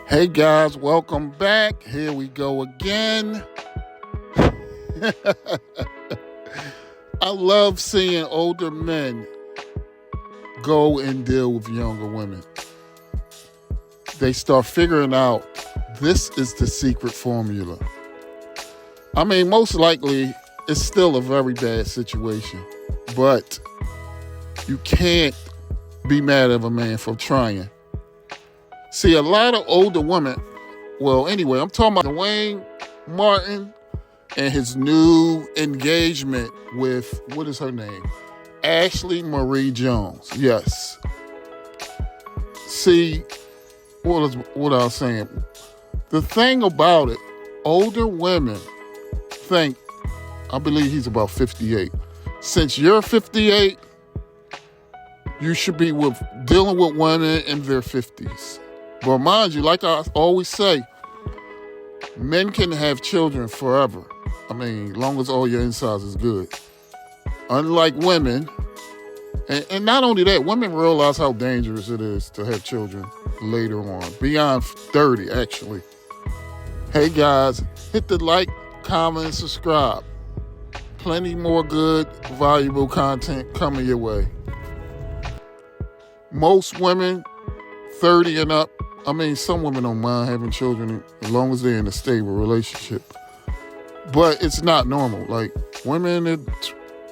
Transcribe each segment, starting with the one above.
Hey guys, welcome back. Here we go again. I love seeing older men go and deal with younger women. They start figuring out this is the secret formula. I mean, most likely it's still a very bad situation, but you can't be mad at a man for trying. See, a lot of older women, I'm talking about Duane Martin and his new engagement with, what is her name? Ashley Marie Jones. Yes. See, what I was saying? The thing about it, older women think, I believe he's about 58. Since you're 58, you should be dealing with women in their 50s. But mind you, like I always say, men can have children forever. I mean, as long as all your insides is good. Unlike women, and not only that, women realize how dangerous it is to have children later on, beyond 30 actually. Hey guys, hit the like, comment, and subscribe. Plenty more good, valuable content coming your way. Most women, 30 and up, some women don't mind having children as long as they're in a stable relationship. But it's not normal. Like, women I'm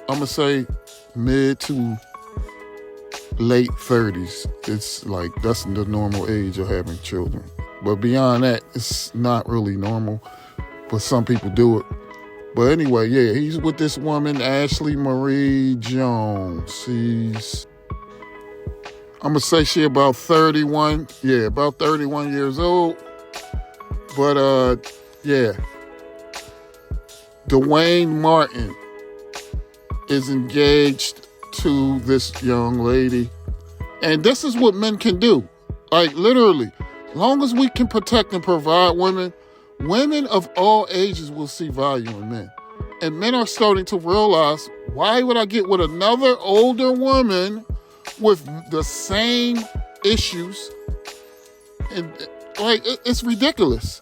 going to say mid to late 30s. It's like, that's the normal age of having children. But beyond that, it's not really normal. But some people do it. But anyway, yeah, he's with this woman, Ashley Marie Jones. I'm going to say she about 31. Yeah, about 31 years old. But, Duane Martin is engaged to this young lady. And this is what men can do. Like, literally, as long as we can protect and provide women of all ages will see value in men. And men are starting to realize, why would I get with another older woman with the same issues? And it's ridiculous.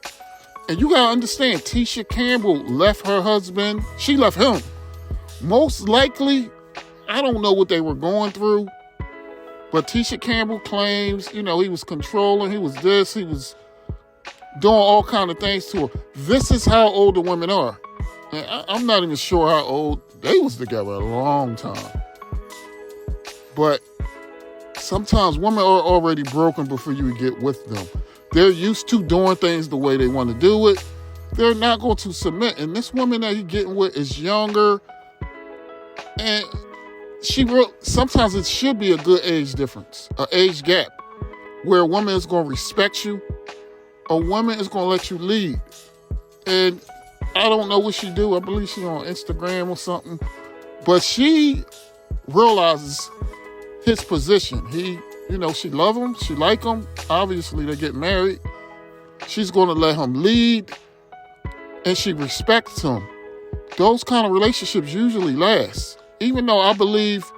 And you gotta understand, Tisha Cambell left her husband. She left him. Most likely, I don't know what they were going through, but Tisha Cambell claims, he was controlling, he was this, he was doing all kind of things to her. This is how older women are. And I'm not even sure how old they was together, a long time. But sometimes women are already broken before you get with them. They're used to doing things the way they want to do it. They're not going to submit. And this woman that he's getting with is younger. And sometimes it should be a good age difference, an age gap, where a woman is going to respect you. A woman is going to let you lead. And I don't know what she do. I believe she's on Instagram or something. But she realizes his position. She love him. She like him. Obviously, they get married. She's going to let him lead. And she respects him. Those kind of relationships usually last. Even though I believe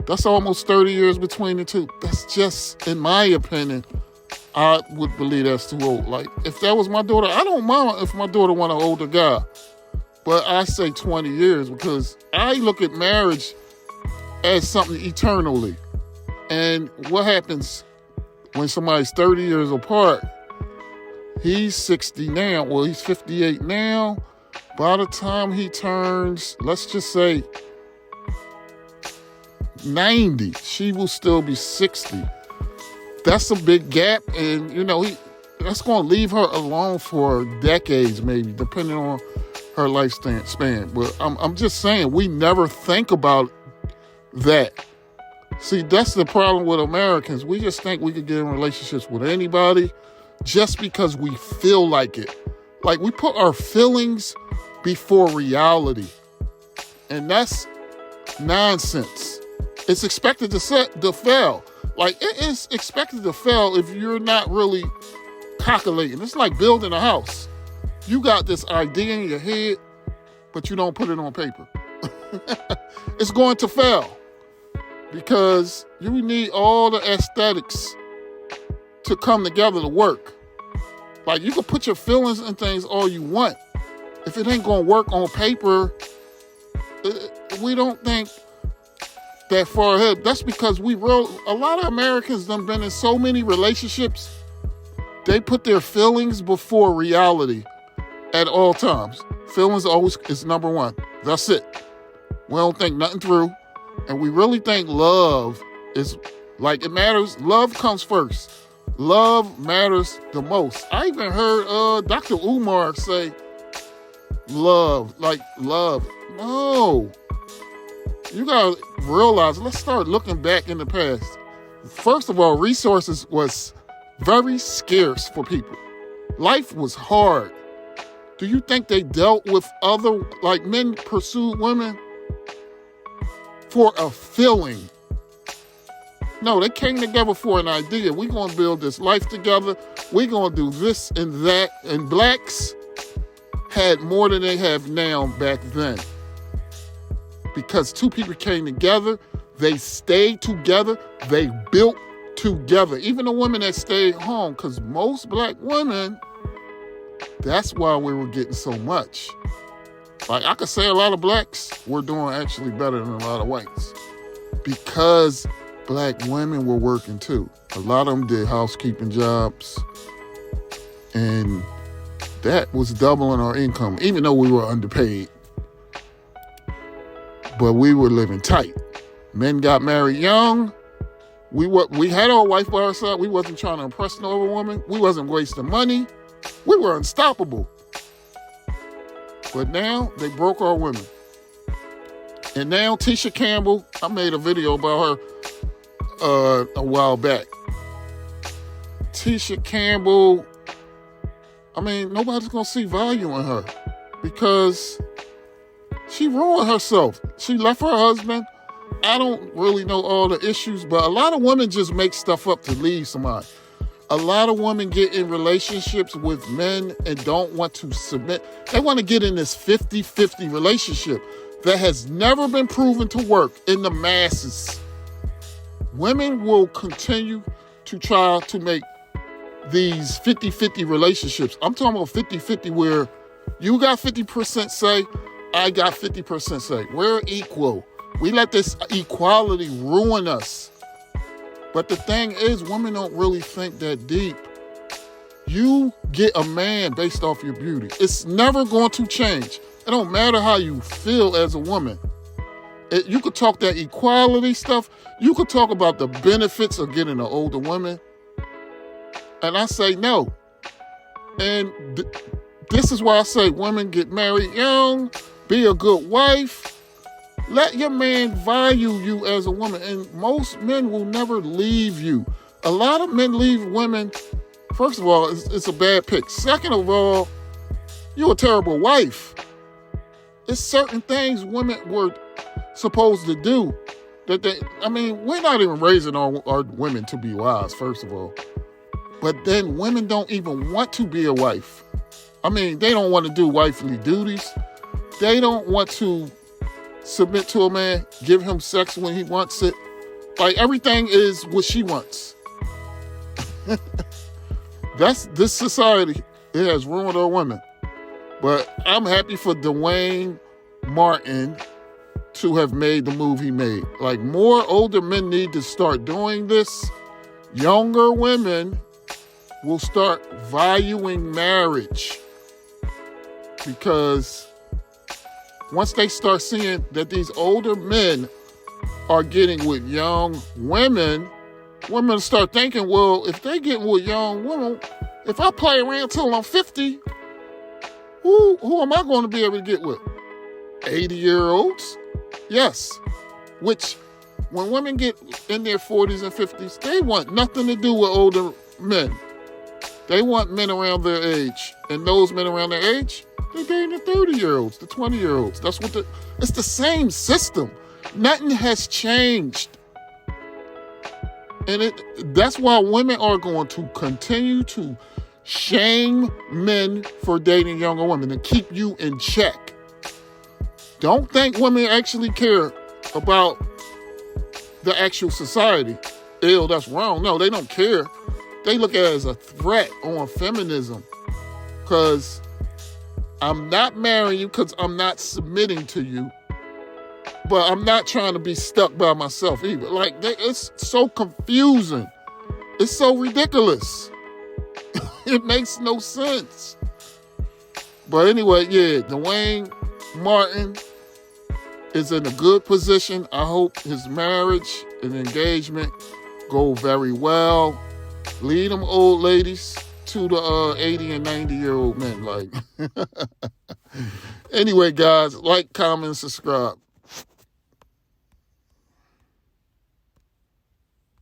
that's almost 30 years between the two. That's just, in my opinion, I would believe that's too old. Like, if that was my daughter, I don't mind if my daughter want an older guy. But I say 20 years because I look at marriage as something eternally. And what happens when somebody's 30 years apart? He's 60 now. Well, he's 58 now. By the time he turns, let's just say 90, she will still be 60. That's a big gap. And, that's going to leave her alone for decades, maybe, depending on her lifespan. But I'm just saying, we never think about that. See, that's the problem with Americans. We just think we could get in relationships with anybody just because we feel like it. Like, we put our feelings before reality. And that's nonsense. It's expected to fail. Like, it is expected to fail if you're not really calculating. It's like building a house. You got this idea in your head, but you don't put it on paper. It's going to fail because you need all the aesthetics to come together to work. Like, you can put your feelings in things all you want. If it ain't gonna work on paper, we don't think that far ahead. That's because a lot of Americans done been in so many relationships, they put their feelings before reality at all times. Feelings always is number one. That's it. We don't think nothing through. And we really think love is, like, it matters. Love comes first. Love matters the most. I even heard Dr. Umar say, love. No. You gotta realize, let's start looking back in the past. First of all, resources was very scarce for people. Life was hard. Do you think they dealt with men pursued women for a feeling? No, they came together for an idea. We're going to build this life together. We're going to do this and that. And blacks had more than they have now back then. Because two people came together, they stayed together, they built together. Even the women that stayed home, because most black women, that's why we were getting so much. Like, I could say a lot of blacks were doing actually better than a lot of whites. Because black women were working too. A lot of them did housekeeping jobs. And that was doubling our income, even though we were underpaid. But we were living tight. Men got married young. We had our wife by our side. We wasn't trying to impress no other woman. We wasn't wasting money. We were unstoppable. But now they broke our women. And now Tisha Cambell, I made a video about her a while back. Tisha Cambell, nobody's going to see value in her because she ruined herself. She left her husband. I don't really know all the issues, but a lot of women just make stuff up to leave somebody. A lot of women get in relationships with men and don't want to submit. They want to get in this 50-50 relationship that has never been proven to work in the masses. Women will continue to try to make these 50-50 relationships. I'm talking about 50-50 where you got 50% say, I got 50% say. We're equal. We let this equality ruin us. But the thing is, women don't really think that deep. You get a man based off your beauty. It's never going to change. It don't matter how you feel as a woman. You could talk that equality stuff. You could talk about the benefits of getting an older woman. And I say no. And this is why I say women get married young, be a good wife. Let your man value you as a woman. And most men will never leave you. A lot of men leave women. First of all, it's a bad pick. Second of all, you're a terrible wife. It's certain things women were supposed to do that we're not even raising our women to be wives, first of all. But then women don't even want to be a wife. They don't want to do wifely duties. They don't want to submit to a man, give him sex when he wants it. Like, everything is what she wants. This society, it has ruined our women. But I'm happy for Duane Martin to have made the move he made. Like, more older men need to start doing this. Younger women will start valuing marriage. Because once they start seeing that these older men are getting with young women start thinking, well, if they get with young women, if I play around till I'm 50, who am I going to be able to get with? 80-year-olds? Yes. Which, when women get in their 40s and 50s, they want nothing to do with older men. They want men around their age. And those men around their age, they're dating the 30-year-olds, the 20-year-olds. It's the same system. Nothing has changed. And that's why women are going to continue to shame men for dating younger women and keep you in check. Don't think women actually care about the actual society. Ew, that's wrong. No, they don't care. They look at it as a threat on feminism. Because I'm not marrying you because I'm not submitting to you. But I'm not trying to be stuck by myself either. Like, it's so confusing. It's so ridiculous. It makes no sense. But anyway, yeah, Duane Martin is in a good position. I hope his marriage and engagement go very well. Lead them old ladies to the 80 and 90-year-old men. Like, anyway, guys, like, comment, subscribe.